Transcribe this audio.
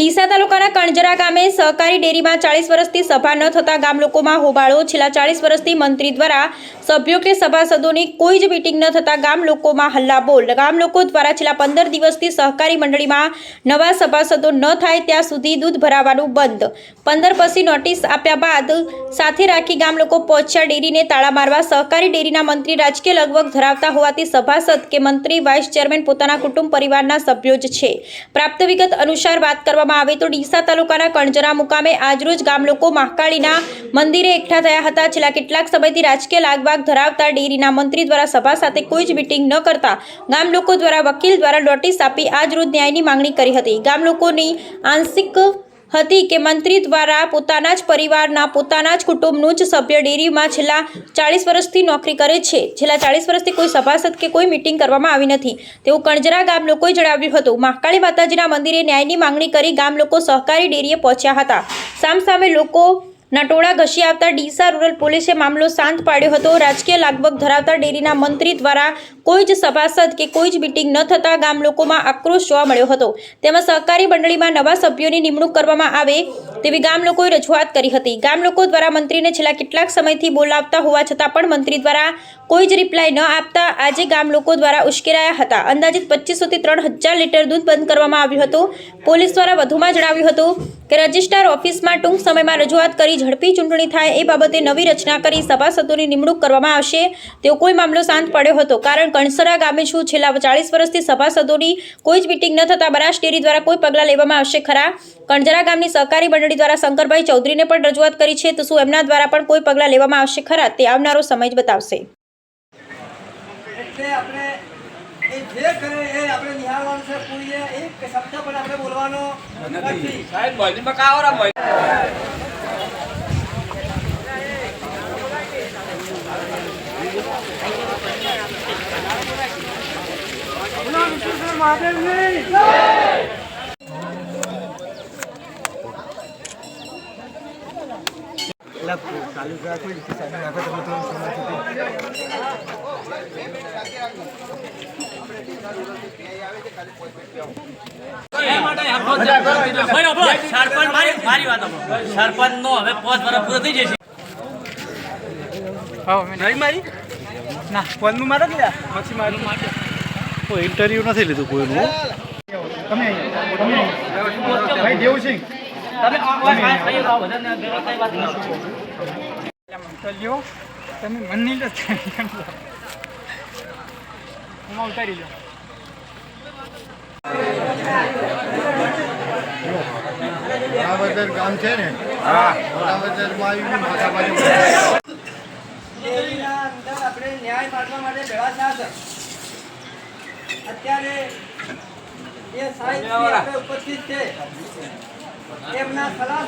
ડીસા તાલુકાના કણજરા ગામે સહકારી ડેરીમાં 40 વર્ષથી સભા ન થતા ગામ લોકોમાં હોબાળો। છેલ્લા 40 વર્ષથી મંત્રી દ્વારા સભ્યો કે સભાસદોની કોઈ જ મીટિંગ ન થતા ગામ લોકોમાં હલ્લાબોલ। ગામ લોકો દ્વારા છેલ્લા 15 દિવસથી સહકારી મંડળીમાં નવા સભાસદો ન થાય ત્યાં સુધી દૂધ ભરાવાનું બંધ। 15 પછી નોટિસ આપ્યા બાદ સાથે રાખી ગામ લોકો પહોંચ્યા ડેરીને તાળા મારવા। સહકારી ડેરીના મંત્રી રાજકીય લગભગ ધરાવતા હોવાથી સભાસદ કે મંત્રી વાઇસ ચેરમેન પોતાના કુટુંબ પરિવારના સભ્યો જ છે। પ્રાપ્ત વિગત અનુસાર વાત કરવામાં આવે તો ડીસા તાલુકાના કણજરા મુકામે આજરોજ ગામ લોકો મહાકાળીના મંદિરે એકઠા થયા હતા। છેલ્લા કેટલાક સમયથી રાજકીય લાગવાગ ધરાવતા ડેરીના મંત્રી દ્વારા સભા સાથે કોઈ જ મીટિંગ ન કરતા ગામ લોકો દ્વારા વકીલ દ્વારા નોટિસ આપી આજરોજ ન્યાયની માંગણી કરી હતી। ગામ લોકોની આંશિક હતી કે મંત્રી દ્વારા પોતાના જ પરિવારના પોતાના જ કુટુંબનું જ સભ્ય ડેરીમાં છેલ્લા 40 વર્ષથી નોકરી કરે છે। છેલ્લા 40 વર્ષથી કોઈ સભાસદ કે કોઈ મીટિંગ કરવામાં આવી નથી તેવું કણજરા ગામ લોકોએ જણાવ્યું હતું। મહાકાળી માતાજીના મંદિરે ન્યાયની માંગણી કરી ગામ લોકો સહકારી ડેરીએ પહોંચ્યા હતા। સામસામે લોકોના ટોળા ઘસી આવતા ડીસા રૂરલ પોલીસે મામલો શાંત પાડ્યો હતો। રાજકીય લાગવગ ધરાવતા ડેરીના મંત્રી દ્વારા કોઈ જ સભાસદ કે કોઈ જ મીટિંગ ન થતા ગામ લોકોમાં આક્રોશ જોવા મળ્યો હતો। તેમાં સહકારી મંડળીમાં નવા સભ્યોની નિમણૂક કરવામાં આવે તેવી ગામ લોકોએ રજૂઆત કરી હતી। ગામ લોકો દ્વારા મંત્રીને છેલ્લા કેટલાક સમયથી બોલાવતા હોવા છતાં પણ મંત્રી દ્વારા કોઈ જ રિપ્લાય ન આપતા આજે ગામ લોકો દ્વારા ઉશ્કેરાયા હતા। અંદાજિત 2500 થી 3000 લીટર દૂધ બંધ કરવામાં આવ્યું હતું। પોલીસ દ્વારા વધુમાં જણાવ્યું હતું કે રજિસ્ટ્રાર ઓફિસમાં ટૂંક સમયમાં રજૂઆત કરી ઝડપી ચૂંટણી થાય એ બાબતે નવી રચના કરી સભાસદોની નિમણૂક કરવામાં આવશે તેવો કોઈ મામલો શાંત પડ્યો હતો। કારણ કણસરા ગામે છું છેલ્લા 40 વર્ષથી સભાસદોની કોઈ જ મીટિંગ ન થતા બનાસ ડેરી દ્વારા કોઈ પગલાં લેવામાં આવશે ખરા? કણજરા ગામની સહકારી મંડળી દ્વારા શંકરભાઈ ચૌધરીને પણ રજૂઆત કરી છે તો શું એમના દ્વારા પણ કોઈ પગલાં લેવામાં આવશે ખરા? તે આવનારો સમય જ બતાવશે। જે કરે એ આપણે નિહાળવાનું છે પૂરીએ એક શબ્દ પણ આપણે બોલવાનો નથી સાહેબ મોઈમાં કાવરા મોઈ બોલો વિશ્વેશ્વર મહાદેવની જય ચાલુ રાખો સાહેબ રાખો તમે ઇન્ટરવ્યુ નથી લીધું કોઈનું। ભાઈ દેવસિંહ તમે મનની ઉતારી લો બરાબર ગામ છે ને બરાબરમાં આપણે ન્યાય પાડવા માટે ભેળા થયા છે। અત્યારે એ સાહિત્ય ઉપસ્થિત છે એમના સલાહ